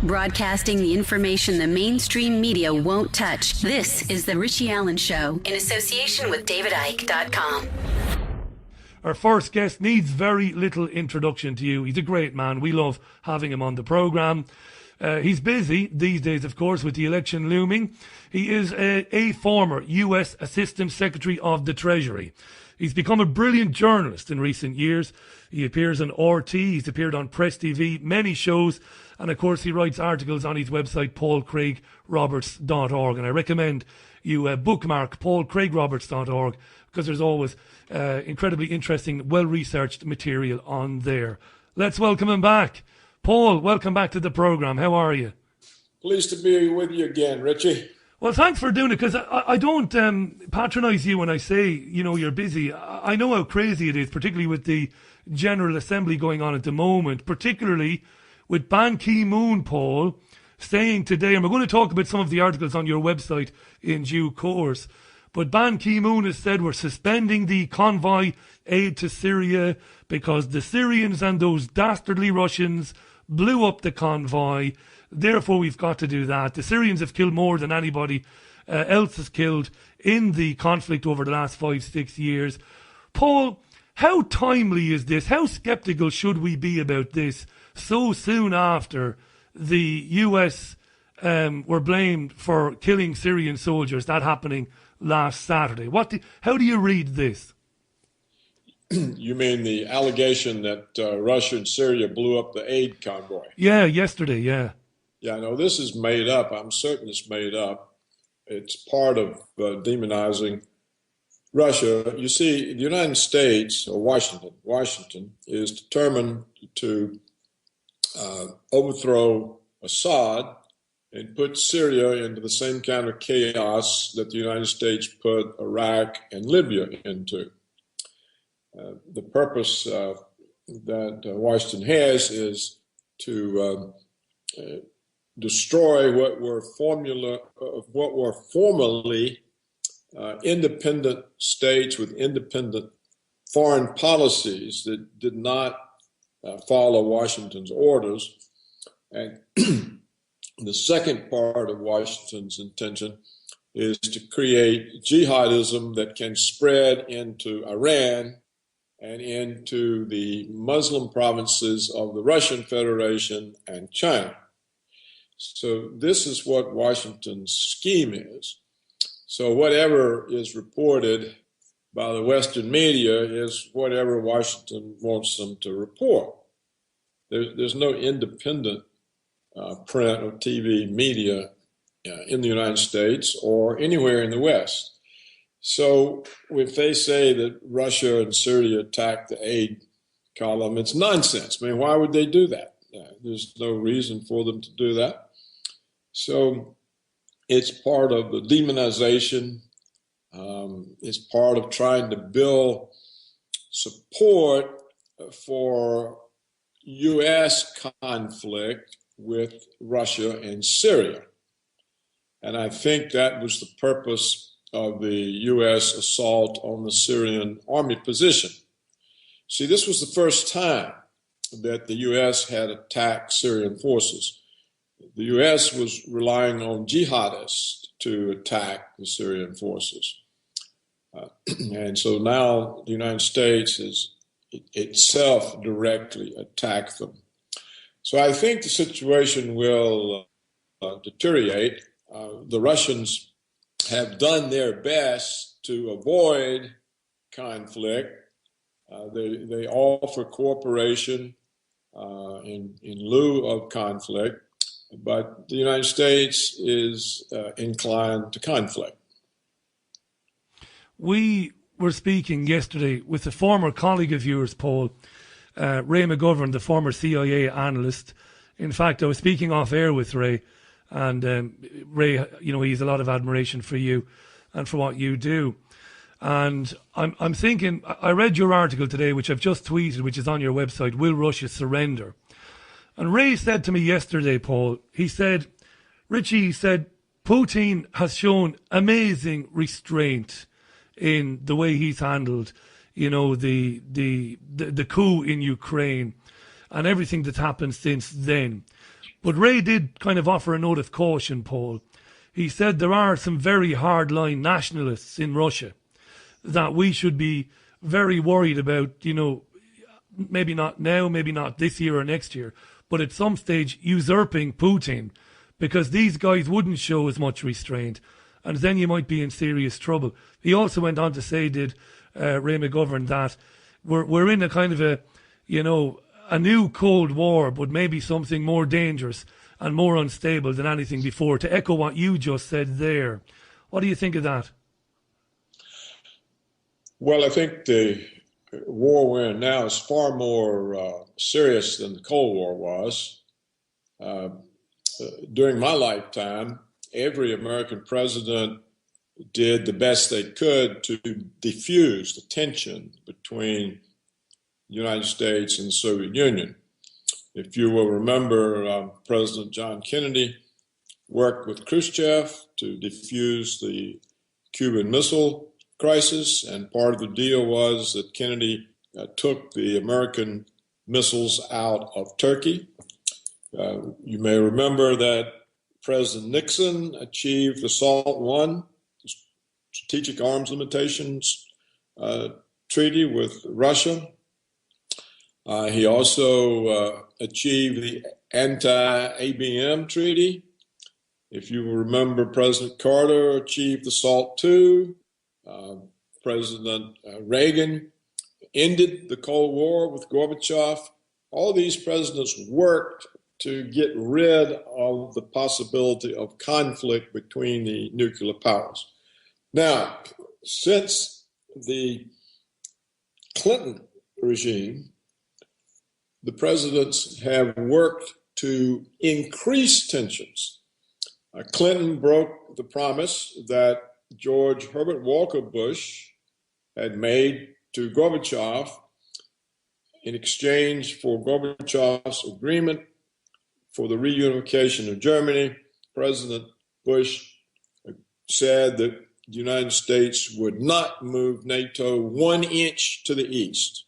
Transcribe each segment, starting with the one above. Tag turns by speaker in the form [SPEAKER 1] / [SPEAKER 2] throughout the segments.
[SPEAKER 1] Broadcasting the information the mainstream media won't touch. This is The Richie Allen Show in association with DavidIke.com.
[SPEAKER 2] Our first guest needs very little introduction to you. He's a great man. We love having him on the programme. He's busy these days, of course, with the election looming. He is a former US Assistant Secretary of the Treasury. He's become a brilliant journalist in recent years. He appears on RT, he's appeared on Press TV, many shows, and of course he writes articles on his website, paulcraigroberts.org. And I recommend you bookmark paulcraigroberts.org because there's always incredibly interesting, well-researched material on there. Let's welcome him back. Paul, welcome back to the programme. How are you?
[SPEAKER 3] Pleased to be with you again, Richie.
[SPEAKER 2] Well, thanks for doing it, because I don't patronise you when I say, you know, you're busy. I know how crazy it is, particularly with the General Assembly going on at the moment, particularly with Ban Ki-moon, Paul, saying today, and we're going to talk about some of the articles on your website in due course, but Ban Ki-moon has said we're suspending the convoy aid to Syria because the Syrians and those dastardly Russians blew up the convoy. Therefore, we've got to do that. The Syrians have killed more than anybody else has killed in the conflict over the last 5-6 years. Paul, how timely is this? How sceptical should we be about this so soon after the US were blamed for killing Syrian soldiers, that happening last Saturday? How do you read this?
[SPEAKER 3] You mean the allegation that Russia and Syria blew up the aid convoy?
[SPEAKER 2] Yeah, yesterday, yeah.
[SPEAKER 3] Yeah, no, this is made up. I'm certain it's made up. It's part of demonizing Russia. You see, the United States, or Washington is determined to overthrow Assad and put Syria into the same kind of chaos that the United States put Iraq and Libya into. The purpose that Washington has is to destroy what were formerly independent states with independent foreign policies that did not follow Washington's orders. And the second part of Washington's intention is to create jihadism that can spread into Iran and into the Muslim provinces of the Russian Federation and China. So this is what Washington's scheme is. So whatever is reported by the Western media is whatever Washington wants them to report. There's no independent print or TV media in the United States or anywhere in the West. So if they say that Russia and Syria attacked the aid column, it's nonsense. I mean, why would they do that? There's no reason for them to do that. So it's part of the demonization. It's part of trying to build support for U.S. conflict with Russia and Syria. And I think that was the purpose of the U.S. assault on the Syrian army position. See, this was the first time that the U.S. had attacked Syrian forces. The U.S. was relying on jihadists to attack the Syrian forces. And so now the United States has itself directly attacked them. So I think the situation will deteriorate. The Russians have done their best to avoid conflict. They offer cooperation in lieu of conflict. But the United States is inclined to conflict.
[SPEAKER 2] We were speaking yesterday with a former colleague of yours, Paul, Ray McGovern, the former CIA analyst. In fact, I was speaking off air with Ray, and Ray, you know, he has a lot of admiration for you and for what you do. And I'm thinking, I read your article today, which I've just tweeted, which is on your website, Will Russia Surrender? And Ray said to me yesterday, Paul, he said, Richie, he said, Putin has shown amazing restraint in the way he's handled, you know, the coup in Ukraine and everything that's happened since then. But Ray did kind of offer a note of caution, Paul. He said there are some very hardline nationalists in Russia that we should be very worried about, maybe not now, maybe not this year or next year, but at some stage usurping Putin, because these guys wouldn't show as much restraint, and then you might be in serious trouble. He also went on to say, Ray McGovern, that we're in a kind of a new Cold War, but maybe something more dangerous and more unstable than anything before, to echo what you just said there. What do you think of that?
[SPEAKER 3] Well, I think the war we're in now is far more serious than the Cold War was. During my lifetime, every American president did the best they could to diffuse the tension between the United States and the Soviet Union. If you will remember, President John Kennedy worked with Khrushchev to defuse the Cuban Missile Crisis, and part of the deal was that Kennedy took the American missiles out of Turkey. You may remember that President Nixon achieved the SALT I, Strategic Arms Limitations Treaty with Russia. He also achieved the anti-ABM treaty. If you remember, President Carter achieved the SALT II. President Reagan ended the Cold War with Gorbachev. All these presidents worked to get rid of the possibility of conflict between the nuclear powers. Now, since the Clinton regime, the presidents have worked to increase tensions. Clinton broke the promise that George Herbert Walker Bush had made to Gorbachev in exchange for Gorbachev's agreement for the reunification of Germany. President Bush said that the United States would not move NATO 1 inch to the east.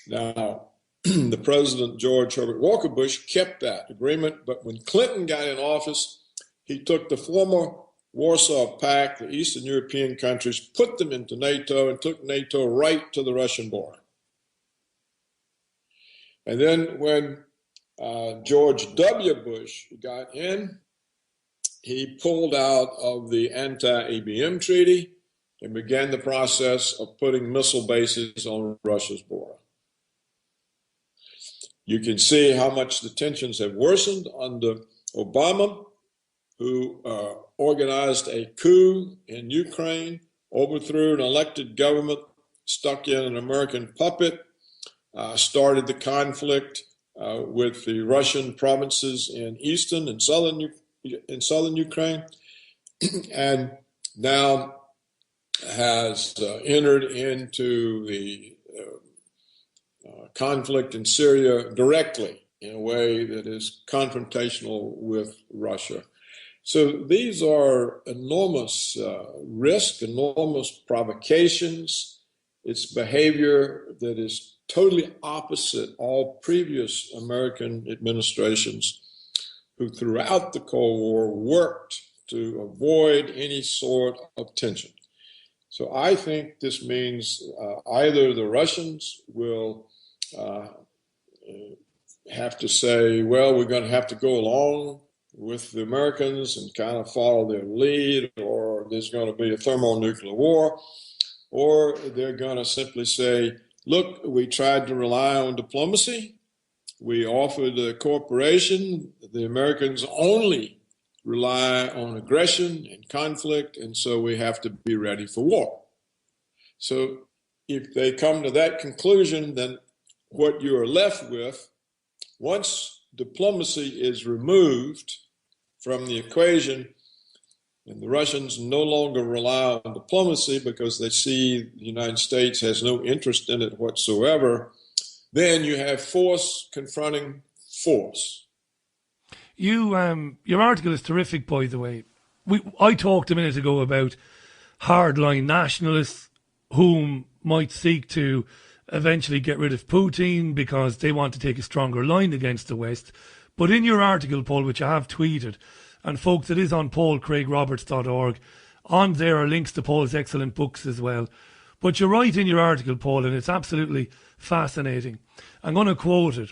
[SPEAKER 3] Now, the President George Herbert Walker Bush kept that agreement, but when Clinton got in office, he took the former Warsaw Pact, the Eastern European countries, put them into NATO and took NATO right to the Russian border. And then when George W. Bush got in, he pulled out of the anti-ABM treaty and began the process of putting missile bases on Russia's border. You can see how much the tensions have worsened under Obama, who organized a coup in Ukraine, overthrew an elected government, stuck in an American puppet, started the conflict with the Russian provinces in eastern and southern Ukraine, and now has entered into the conflict in Syria directly in a way that is confrontational with Russia. So these are enormous risks, enormous provocations. It's behavior that is totally opposite all previous American administrations who throughout the Cold War worked to avoid any sort of tension. So I think this means either the Russians will have to say, well, we're going to have to go along with the Americans and kind of follow their lead, or there's going to be a thermonuclear war, or they're going to simply say, look, we tried to rely on diplomacy. We offered cooperation. The Americans only rely on aggression and conflict, and so we have to be ready for war. So if they come to that conclusion, then what you are left with, once diplomacy is removed from the equation, and the Russians no longer rely on diplomacy because they see the United States has no interest in it whatsoever, then you have force confronting force.
[SPEAKER 2] Your article is terrific, by the way. I talked a minute ago about hardline nationalists whom might seek to eventually get rid of Putin because they want to take a stronger line against the West. But in your article, Paul, which I have tweeted, and folks, it is on paulcraigroberts.org. On there are links to Paul's excellent books as well. But you write in your article, Paul, and it's absolutely fascinating. I'm going to quote it.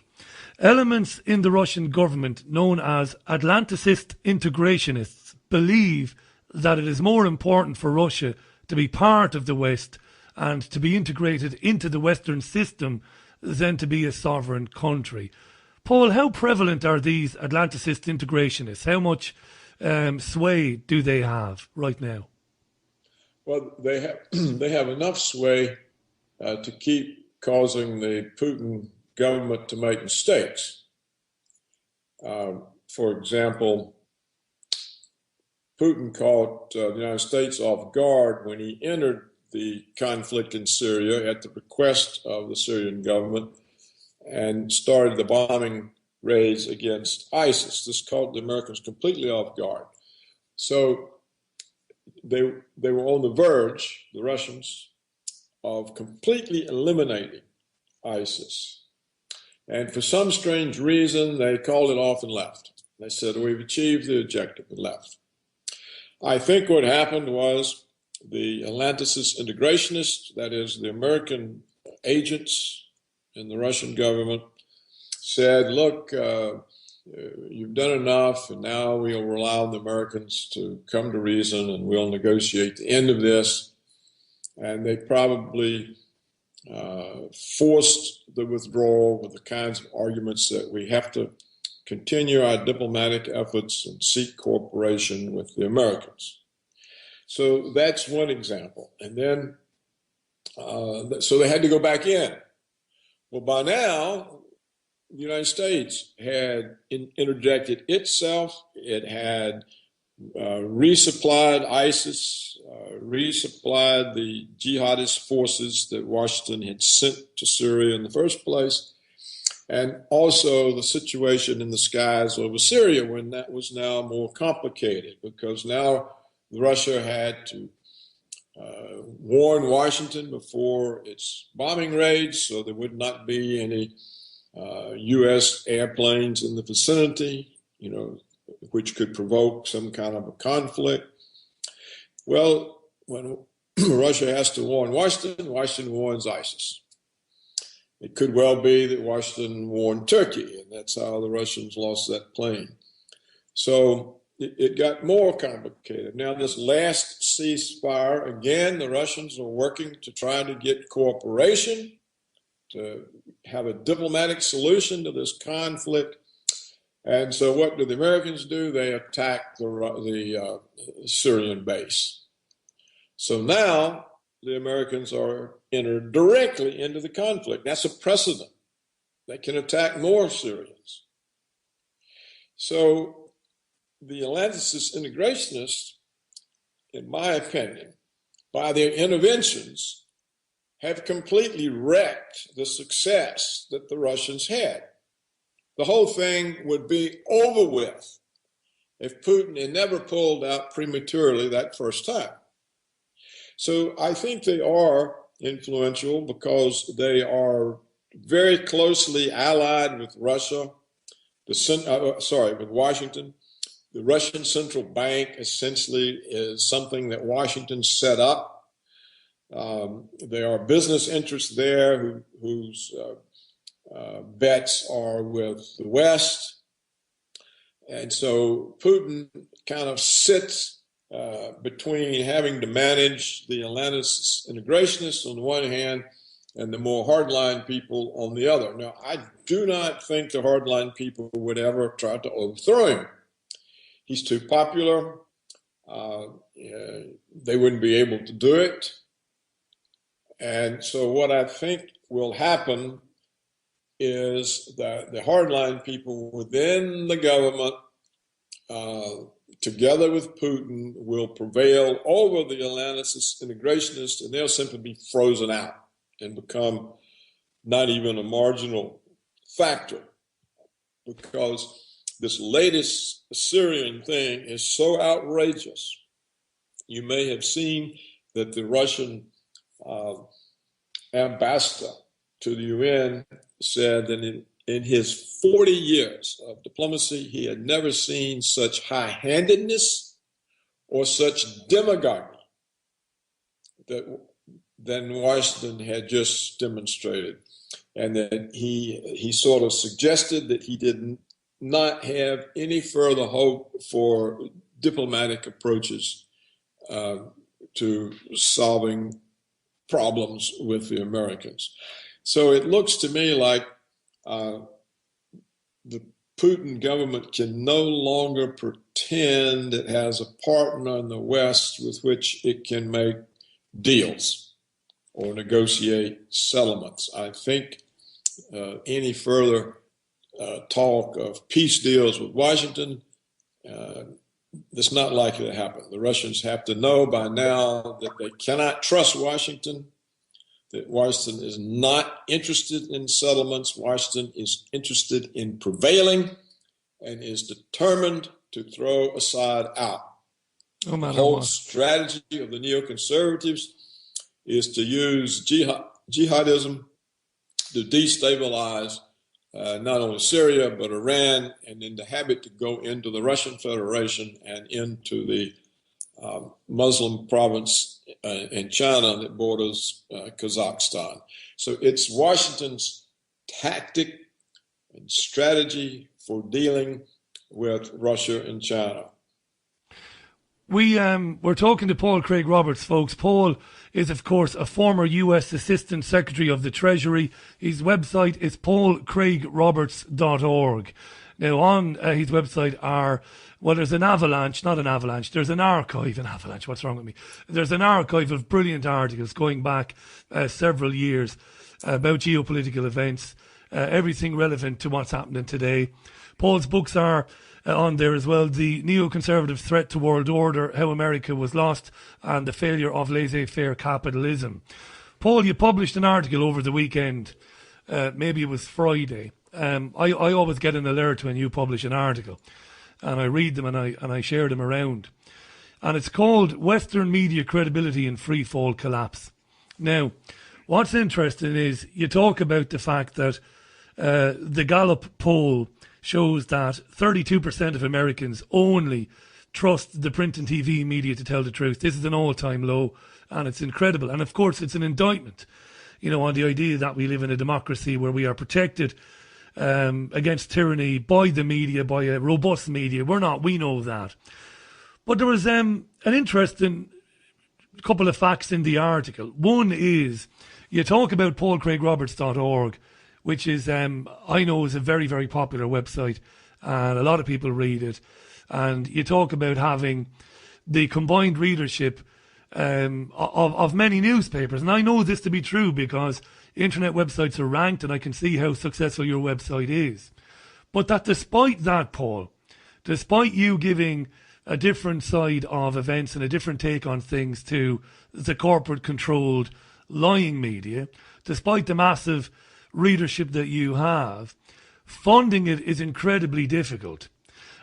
[SPEAKER 2] Elements in the Russian government known as Atlanticist integrationists believe that it is more important for Russia to be part of the West and to be integrated into the Western system than to be a sovereign country. Paul, how prevalent are these Atlanticist integrationists? How much sway do they have right now?
[SPEAKER 3] Well, they have enough sway to keep causing the Putin government to make mistakes. For example, Putin caught the United States off guard when he entered the conflict in Syria at the request of the Syrian government and started the bombing raids against ISIS. This caught the Americans completely off guard. So they were on the verge, the Russians, of completely eliminating ISIS. And for some strange reason, they called it off and left. They said, we've achieved the objective, and left. I think what happened was the Atlanticist integrationists, that is the American agents in the Russian government, said, look, you've done enough, and now we'll rely on the Americans to come to reason, and we'll negotiate the end of this. And they probably forced the withdrawal with the kinds of arguments that we have to continue our diplomatic efforts and seek cooperation with the Americans. So that's one example. And then, so they had to go back in. Well, by now, the United States had interjected itself. It had resupplied ISIS, resupplied the jihadist forces that Washington had sent to Syria in the first place, and also the situation in the skies over Syria, when that was now more complicated, because now Russia had to warn Washington before its bombing raids, so there would not be any U.S. airplanes in the vicinity, which could provoke some kind of a conflict. Well, when Russia has to warn Washington, Washington warns ISIS. It could well be that Washington warned Turkey, and that's how the Russians lost that plane. So it got more complicated. Now, this last ceasefire, again, the Russians are working to try to get cooperation, to have a diplomatic solution to this conflict. And so what do the Americans do? They attack the Syrian base. So now the Americans are entered directly into the conflict. That's a precedent. They can attack more Syrians. So the Atlanticist integrationists, in my opinion, by their interventions, have completely wrecked the success that the Russians had. The whole thing would be over with if Putin had never pulled out prematurely that first time. So I think they are influential because they are very closely allied with Russia, with Washington. The Russian central bank essentially is something that Washington set up. There are business interests there whose bets are with the West. And so Putin kind of sits between having to manage the Atlanticist integrationists on the one hand and the more hardline people on the other. Now, I do not think the hardline people would ever try to overthrow him. He's too popular. They wouldn't be able to do it. And so what I think will happen is that the hardline people within the government, together with Putin, will prevail over the Atlanticist integrationists, and they'll simply be frozen out and become not even a marginal factor, because this latest Syrian thing is so outrageous. You may have seen that the Russian ambassador to the UN said that in his 40 years of diplomacy, he had never seen such high-handedness or such demagoguery than Washington had just demonstrated. And that he sort of suggested that he did not have any further hope for diplomatic approaches to solving problems with the Americans. So it looks to me like the Putin government can no longer pretend it has a partner in the West with which it can make deals or negotiate settlements. I think any further talk of peace deals with Washington, it's not likely to happen. The Russians have to know by now that they cannot trust Washington, that Washington is not interested in settlements. Washington is interested in prevailing and is determined to throw Assad out.
[SPEAKER 2] No matter
[SPEAKER 3] the whole
[SPEAKER 2] what.
[SPEAKER 3] strategy of the neoconservatives is to use jihadism to destabilize not only Syria, but Iran, and then to have it to go into the Russian Federation and into the Muslim province in China that borders Kazakhstan. So it's Washington's tactic and strategy for dealing with Russia and China.
[SPEAKER 2] We're talking to Paul Craig Roberts, folks. Paul is, of course, a former U.S. Assistant Secretary of the Treasury. His website is paulcraigroberts.org. Now, on his website there's an avalanche, not an avalanche, there's an archive, what's wrong with me? There's an archive of brilliant articles going back several years about geopolitical events, everything relevant to what's happening today. Paul's books are on there as well: The Neoconservative Threat to World Order, How America Was Lost, and The Failure of Laissez-Faire Capitalism. Paul, you published an article over the weekend, maybe it was Friday. I always get an alert when you publish an article, and I read them and I share them around. And it's called Western Media Credibility in Freefall Collapse. Now, what's interesting is you talk about the fact that the Gallup poll shows that 32% of Americans only trust the print and TV media to tell the truth. This is an all-time low, and it's incredible. And of course, it's an indictment, on the idea that we live in a democracy where we are protected against tyranny by the media, by a robust media. We're not. We know that. But there was an interesting couple of facts in the article. One is you talk about paulcraigroberts.org, which is, I know, is a very, very popular website, and a lot of people read it. And you talk about having the combined readership of many newspapers. And I know this to be true because internet websites are ranked, and I can see how successful your website is. But that despite that, Paul, despite you giving a different side of events and a different take on things to the corporate-controlled lying media, despite the massive readership that you have, funding it is incredibly difficult.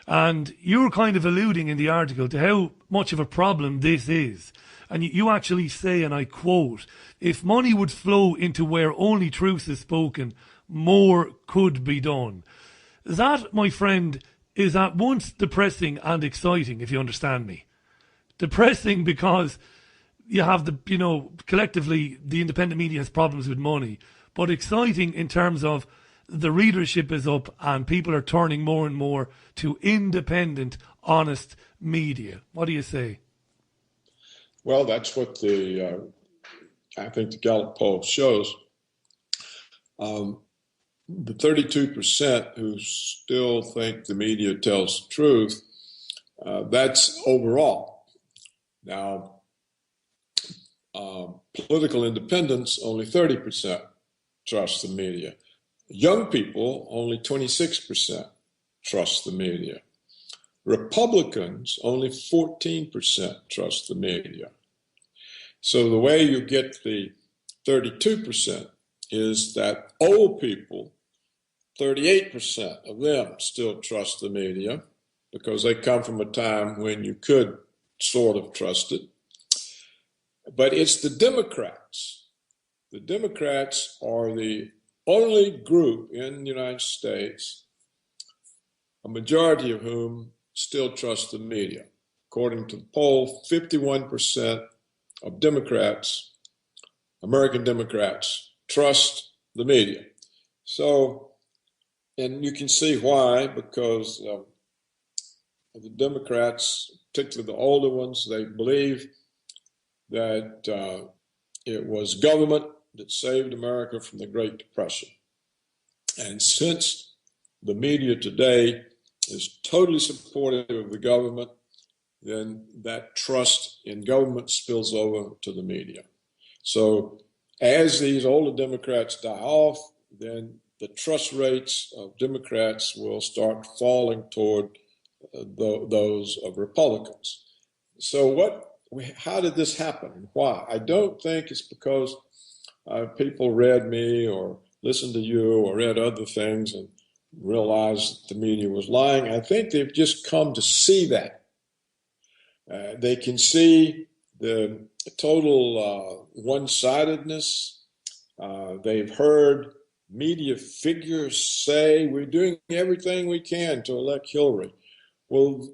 [SPEAKER 2] And you're kind of alluding in the article to how much of a problem this is. And you actually say, and I quote, "If money would flow into where only truth is spoken, more could be done." That, my friend, is at once depressing and exciting, if you understand me. Depressing because you have collectively the independent media has problems with money, but exciting in terms of the readership is up and people are turning more and more to independent, honest media. What do you say?
[SPEAKER 3] Well, that's what I think the Gallup poll shows. The 32% who still think the media tells the truth, that's overall. Now, political independents, only 30% trust the media. Young people, only 26% trust the media. Republicans, only 14% trust the media. So the way you get the 32% is that old people, 38% of them still trust the media because they come from a time when you could sort of trust it. But it's the Democrats. The Democrats are the only group in the United States, a majority of whom still trust the media. According to the poll, 51% of Democrats, American Democrats, trust the media. So, and you can see why, because the Democrats, particularly the older ones, they believe that it was government that saved America from the Great Depression. And since the media today is totally supportive of the government, then that trust in government spills over to the media. So as these older Democrats die off, then the trust rates of Democrats will start falling toward those of Republicans. So how did this happen? Why? I don't think it's because people read me or listened to you or read other things and realized the media was lying. I think they've just come to see that. They can see the total one-sidedness. They've heard media figures say, we're doing everything we can to elect Hillary. Well,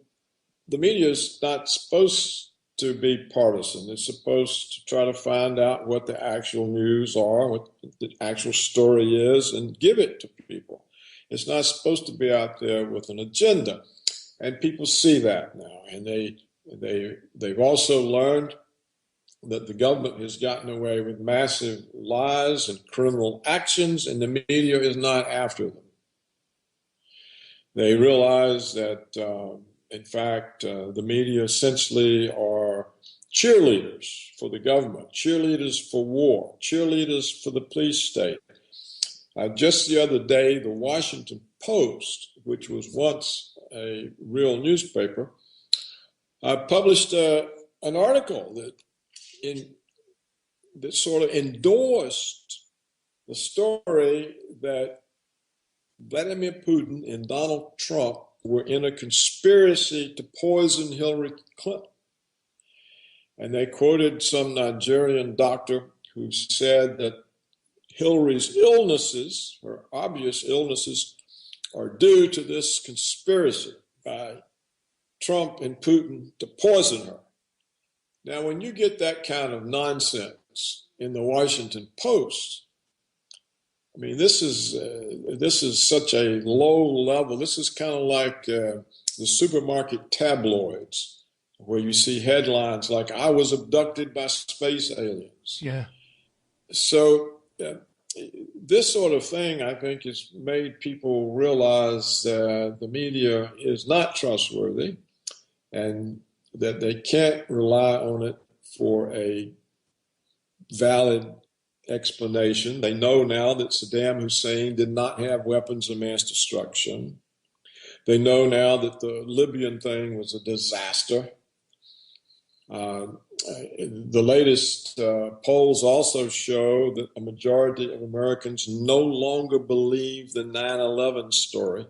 [SPEAKER 3] the media is not supposed to be partisan. It's supposed to try to find out what the actual news are, what the actual story is, and give it to people. It's not supposed to be out there with an agenda. And people see that now. And they've also learned that the government has gotten away with massive lies and criminal actions, and the media is not after them. They realize that, in fact, the media essentially are cheerleaders for the government, cheerleaders for war, cheerleaders for the police state. Just the other day, the Washington Post, which was once a real newspaper, published an article that sort of endorsed the story that Vladimir Putin and Donald Trump were in a conspiracy to poison Hillary Clinton. And they quoted some Nigerian doctor who said that Hillary's illnesses, her obvious illnesses, are due to this conspiracy by Trump and Putin to poison her. Now, when you get that kind of nonsense in the Washington Post, I mean, this is such a low level. This is kind of like the supermarket tabloids, where you see headlines like "I was abducted by space aliens."
[SPEAKER 2] Yeah.
[SPEAKER 3] So this sort of thing, I think, has made people realize that the media is not trustworthy, and that they can't rely on it for a valid explanation. They know now that Saddam Hussein did not have weapons of mass destruction. They know now that the Libyan thing was a disaster. The latest polls also show that a majority of Americans no longer believe the 9/11 story.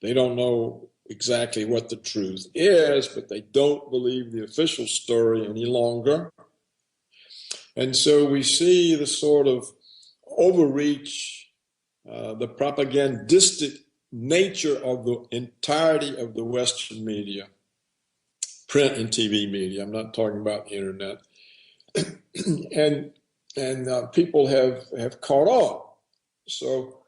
[SPEAKER 3] They don't know exactly what the truth is, but they don't believe the official story any longer. And so we see the sort of overreach, the propagandistic nature of the entirety of the Western media, print and TV media. I'm not talking about the internet. and people have caught on. So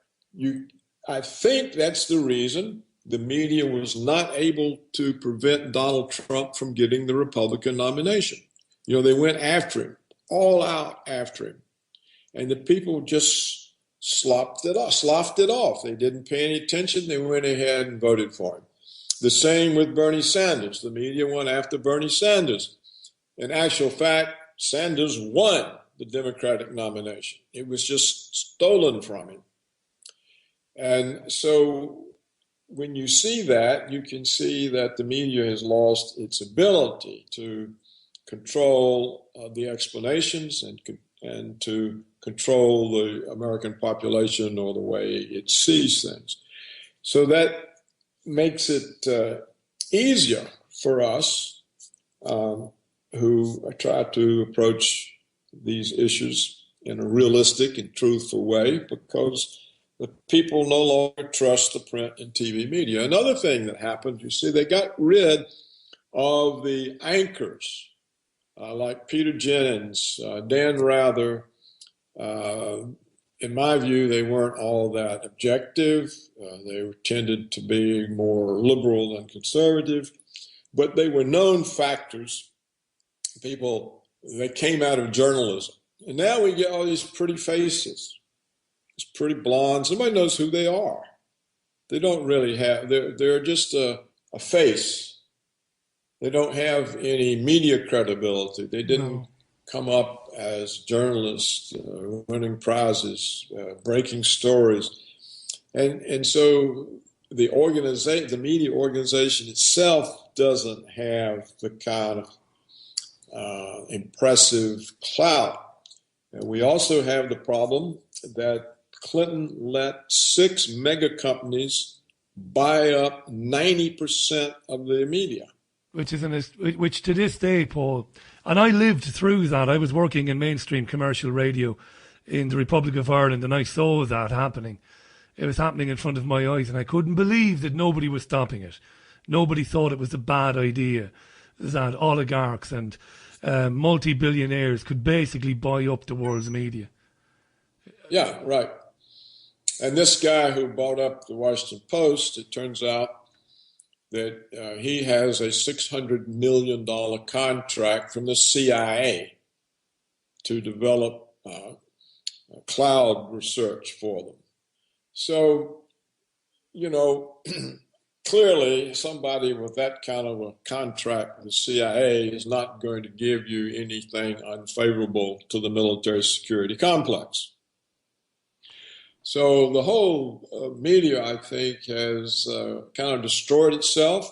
[SPEAKER 3] I think that's the reason the media was not able to prevent Donald Trump from getting the Republican nomination. They went after him, all out after him. And the people just sloughed it off. They didn't pay any attention. They went ahead and voted for him. The same with Bernie Sanders. The media went after Bernie Sanders. In actual fact, Sanders won the Democratic nomination. It was just stolen from him. And so when you see that, you can see that the media has lost its ability to control the explanations and to control the American population or the way it sees things. So that makes it easier for us who try to approach these issues in a realistic and truthful way, because the people no longer trust the print and TV media. Another thing that happened, you see, they got rid of the anchors like Peter Jennings, Dan Rather. In my view, they weren't all that objective. They tended to be more liberal than conservative, but they were known factors. People, they came out of journalism. And now we get all these pretty faces, these pretty blondes. Nobody knows who they are. They don't really have, they're just a face. They don't have any media credibility. They didn't come up as journalists, winning prizes, breaking stories. And so the media organization itself doesn't have the kind of impressive clout. And we also have the problem that Clinton let 6 mega companies buy up 90% of the media.
[SPEAKER 2] Which to this day, Paul, and I lived through that. I was working in mainstream commercial radio in the Republic of Ireland, and I saw that happening. It was happening in front of my eyes, and I couldn't believe that nobody was stopping it. Nobody thought it was a bad idea that oligarchs and multi-billionaires could basically buy up the world's media.
[SPEAKER 3] Yeah, right. And this guy who bought up the Washington Post, it turns out that he has a $600 million contract from the CIA to develop cloud research for them. So, you know, clearly somebody with that kind of a contract with the CIA is not going to give you anything unfavorable to the military security complex. So the whole media, I think, has kind of destroyed itself.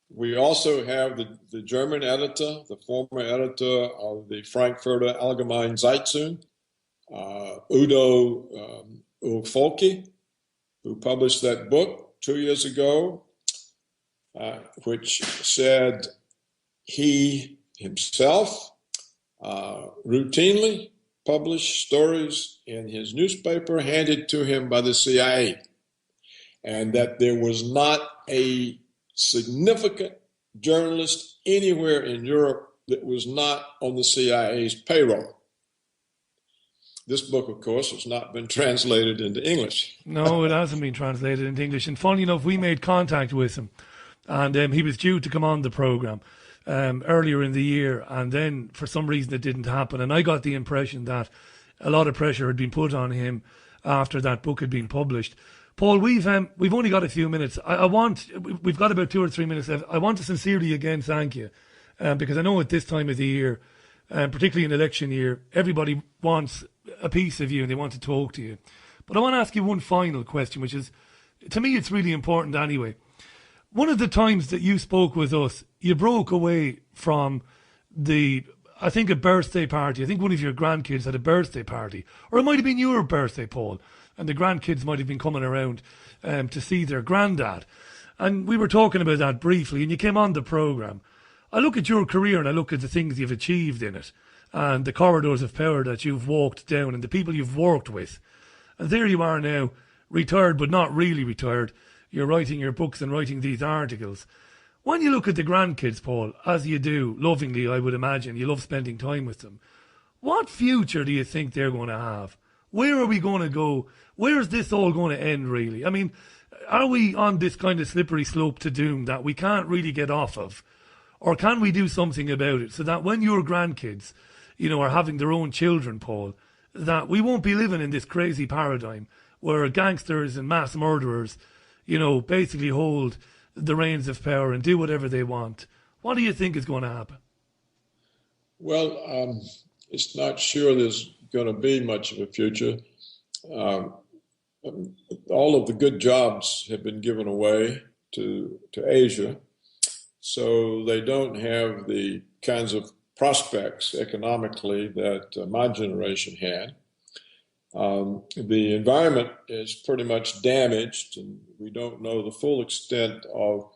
[SPEAKER 3] We also have the German editor, the former editor of the Frankfurter Allgemeine Zeitung, Udo Volke, who published that book 2 years ago, which said he himself routinely published stories in his newspaper handed to him by the CIA, and that there was not a significant journalist anywhere in Europe that was not on the CIA's payroll. This book, of course, has not been translated into English.
[SPEAKER 2] No, it hasn't been translated into English. And funny enough, we made contact with him, and he was due to come on the programme earlier in the year, and then for some reason it didn't happen. And I got the impression that a lot of pressure had been put on him after that book had been published. Paul, we've only got a few minutes. We've got about 2 or 3 minutes left. I want to sincerely again thank you, because I know at this time of the year, particularly in election year, everybody wants a piece of you and they want to talk to you. But I want to ask you one final question, which is, to me, it's really important anyway. One of the times that you spoke with us, you broke away from I think a birthday party. I think one of your grandkids had a birthday party, or it might have been your birthday, Paul, and the grandkids might have been coming around to see their granddad. And we were talking about that briefly, and you came on the programme. I look at your career and I look at the things you've achieved in it, and the corridors of power that you've walked down, and the people you've worked with. And there you are now, retired but not really retired. You're writing your books and writing these articles. When you look at the grandkids, Paul, as you do, lovingly, I would imagine, you love spending time with them, what future do you think they're going to have? Where are we going to go? Where is this all going to end, really? I mean, are we on this kind of slippery slope to doom that we can't really get off of? Or can we do something about it so that when your grandkids, are having their own children, Paul, that we won't be living in this crazy paradigm where gangsters and mass murderers, basically hold the reins of power and do whatever they want? What do you think is going to happen?
[SPEAKER 3] Well, it's not sure there's going to be much of a future. All of the good jobs have been given away to Asia, so they don't have the kinds of prospects economically that my generation had. The environment is pretty much damaged, and we don't know the full extent of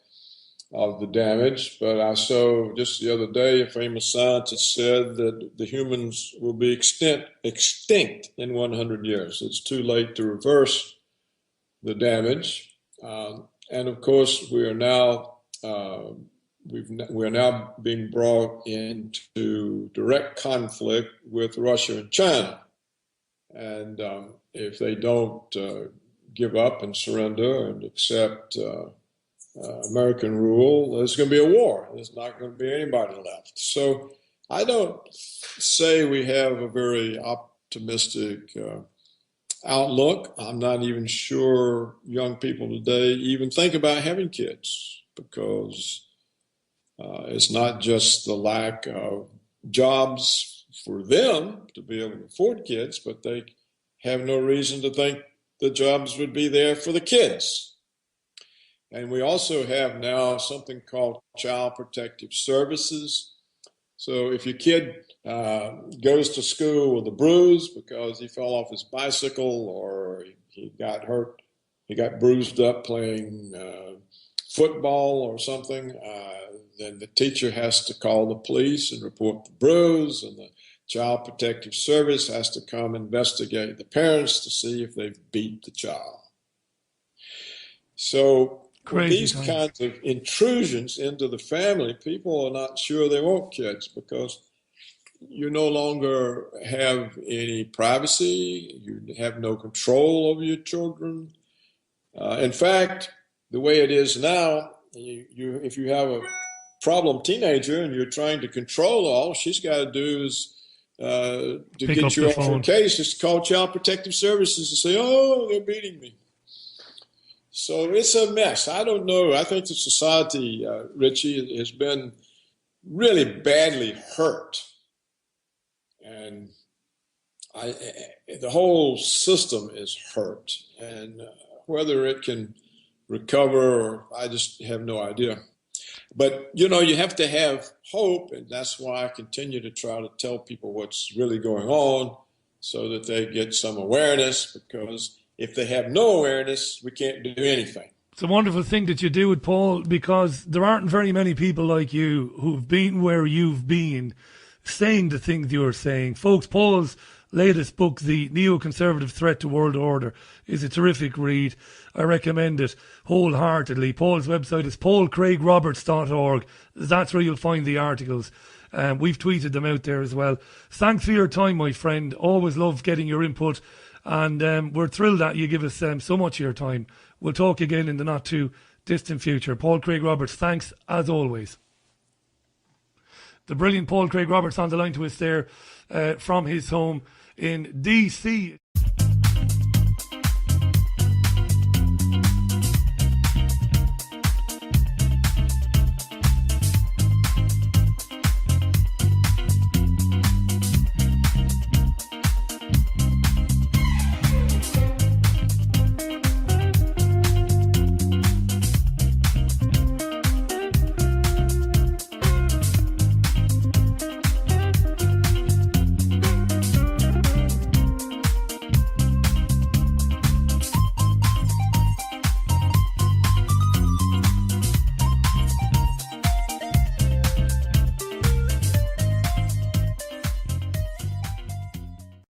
[SPEAKER 3] of the damage. But I saw just the other day a famous scientist said that the humans will be extinct in 100 years. It's too late to reverse the damage. And of course, we are now being brought into direct conflict with Russia and China. And if they don't give up and surrender and accept American rule, there's going to be a war. There's not going to be anybody left. So I don't say we have a very optimistic outlook. I'm not even sure young people today even think about having kids, because it's not just the lack of jobs for them to be able to afford kids, but they have no reason to think the jobs would be there for the kids. And we also have now something called Child Protective Services. So if your kid goes to school with a bruise because he fell off his bicycle, or he got hurt, he got bruised up playing football or something, then the teacher has to call the police and report the bruise, and the Child Protective Service has to come investigate the parents to see if they've beat the child. So these kinds of intrusions into the family, people are not sure they want kids, because you no longer have any privacy. You have no control over your children. In fact, the way it is now, if you have a problem teenager and you're trying to control all she's got to do is to get you off her case is call Child Protective Services and say, oh, they're beating me. So it's a mess. I don't know. I think the society, Richie, has been really badly hurt. And the whole system is hurt. And whether it can recover, or I just have no idea. But, you have to have hope. And that's why I continue to try to tell people what's really going on, so that they get some awareness, because if they have no awareness, we can't do anything.
[SPEAKER 2] It's a wonderful thing that you do it, Paul, because there aren't very many people like you who've been where you've been, saying the things you're saying. Folks, Paul's latest book, The Neoconservative Threat to World Order, is a terrific read. I recommend it wholeheartedly. Paul's website is paulcraigroberts.org. That's where you'll find the articles. We've tweeted them out there as well. Thanks for your time, my friend. Always love getting your input. And we're thrilled that you give us so much of your time. We'll talk again in the not too distant future. Paul Craig Roberts, thanks as always. The brilliant Paul Craig Roberts on the line to us there from his home in DC.